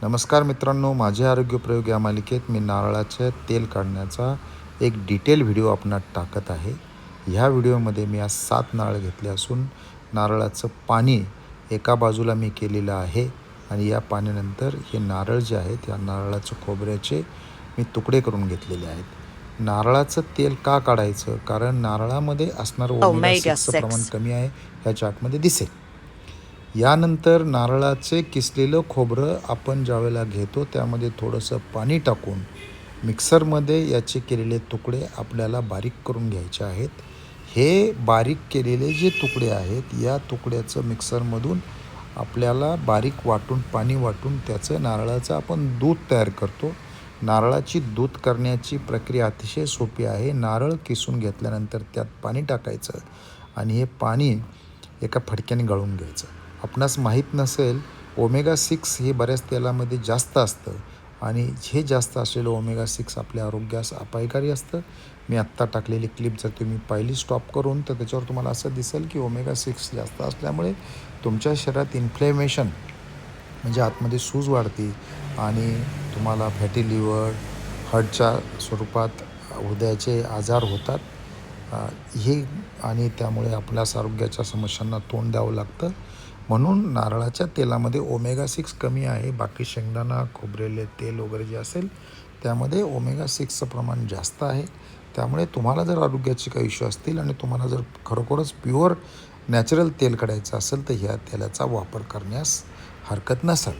नमस्कार मित्रांनो, माझे आरोग्य प्रयोग या मालिकेत मी नारळाचे तेल काढण्याचा एक डिटेल व्हिडिओ आपणात टाकत आहे. ह्या व्हिडिओमध्ये मी आज 7 नारळ घेतले असून नारळाचं पाणी एका बाजूला मी केलेलं आहे आणि या पाण्यानंतर हे नारळ जे आहेत या नारळाच्या खोबऱ्याचे मी तुकडे करून घेतलेले आहेत. नारळाचं तेल का काढायचं? कारण नारळामध्ये असणारं ओमेगा Omega 6चं प्रमाण 6. कमी आहे, ह्या चार्टमध्ये दिसेल. यानंतर नारळाचे किसलेलं खोबरं आपण ज्यावेळेला घेतो त्यामध्ये थोडंसं पाणी टाकून मिक्सरमध्ये याचे केलेले तुकडे आपल्याला बारीक करून घ्यायचे आहेत. हे बारीक केलेले जे तुकडे आहेत या तुकड्याचं मिक्सरमधून आपल्याला बारीक वाटून पाणी वाटून त्याचं नारळाचं आपण दूध तयार करतो. नारळाची दूध करण्याची प्रक्रिया अतिशय सोपी आहे. नारळ किसून घेतल्यानंतर त्यात पाणी टाकायचं आणि हे पाणी एका फडक्याने गाळून घ्यायचं. आपणास माहीत नसेल, ओमेगा 6 हे बऱ्याच तेलामध्ये जास्त असतं आणि हे जास्त असलेलं ओमेगा 6 आपल्या आरोग्यास अपायकारी असतं. मी आत्ता टाकलेली क्लिप जर तुम्ही पाहिली स्टॉप करून तर त्याच्यावर तुम्हाला असं दिसेल की ओमेगा 6 जास्त असल्यामुळे तुमच्या शरीरात इन्फ्लेमेशन म्हणजे आतमध्ये सूज वाढते आणि तुम्हाला फॅटी लिव्हर, हार्टच्या स्वरूपात हृदयाचे आजार होतात. हे आणि त्यामुळे आपल्यास आरोग्याच्या समस्यांना तोंड द्यावं लागतं. म्हणून नारळाच्या तेलामध्ये ओमेगा 6 कमी आहे. बाकी शेंगदाणा, खोबरेले तेल वगैरे जे असेल त्यामध्ये ओमेगा 6चं प्रमाण जास्त आहे. त्यामुळे तुम्हाला जर आरोग्याचे काही इश्यू असतील आणि तुम्हाला जर खरोखरच प्युअर नॅचरल तेल काढायचं असेल तर ह्या तेलाचा वापर करण्यास हरकत नसेल.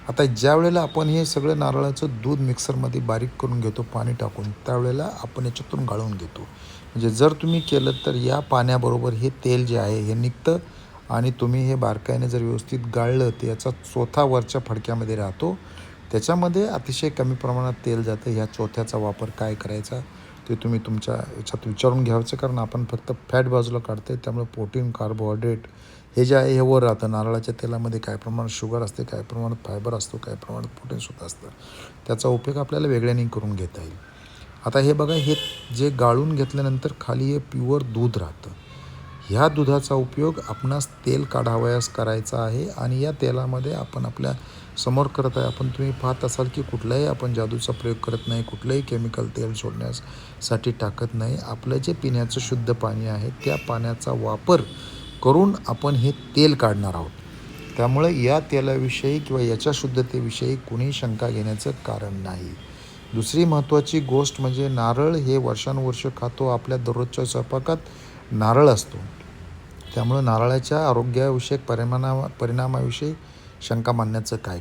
आता ज्या वेळेला आपण हे सगळं नारळाचं दूध मिक्सरमध्ये बारीक करून घेतो पाणी टाकून, त्यावेळेला आपण याच्यातून गाळून घेतो. म्हणजे जर तुम्ही केलं तर या पाण्याबरोबर हे तेल जे आहे हे निघतं आणि तुम्ही हे बारकाईने जर व्यवस्थित गाळलं तर याचा चोथा वरच्या फडक्यामध्ये राहतो. त्याच्यामध्ये अतिशय कमी प्रमाणात तेल जातं. ह्या चोथ्याचा वापर काय करायचा ते तुम्ही तुमच्या याच्यात विचारून घ्यायचं, कारण आपण फक्त फॅट बाजूला काढतो आहे. त्यामुळे प्रोटीन, कार्बोहायड्रेट हे जे आहे हे वर राहतं. नारळाच्या तेलामध्ये काय प्रमाणात शुगर असते, काय प्रमाणात फायबर असतो, काय प्रमाणात प्रोटीनसुद्धा असतं. त्याचा उपयोग आपल्याला वेगळ्याने करून घेता येईल. आता हे बघा, हे जे गाळून घेतल्यानंतर खाली हे प्युअर दूध राहतं. ह्या दुधाचा उपयोग आपणास तेल काढावयास करायचा आहे आणि या तेलामध्ये आपण आपल्या समोर करत आहे. तुम्ही पाहत असाल की कुठलाही आपण जादूचा प्रयोग करत नाही, कुठलंही केमिकल तेल सोडण्यासाठी टाकत नाही. आपलं जे पिण्याचं शुद्ध पाणी आहे त्या पाण्याचा वापर करून आपण हे तेल काढणार आहोत. त्यामुळे या तेलाविषयी किंवा याच्या शुद्धतेविषयी कुणी शंका घेण्याचं कारण नाही. दुसरी महत्त्वाची गोष्ट म्हणजे नारळ हे वर्षानुवर्ष खातो. आपल्या दररोजच्या स्वयंपाकात नारळ असतो. त्यामुळे नारळाच्या आरोग्याविषयक परिणामाविषयी शंका मानण्याचं काय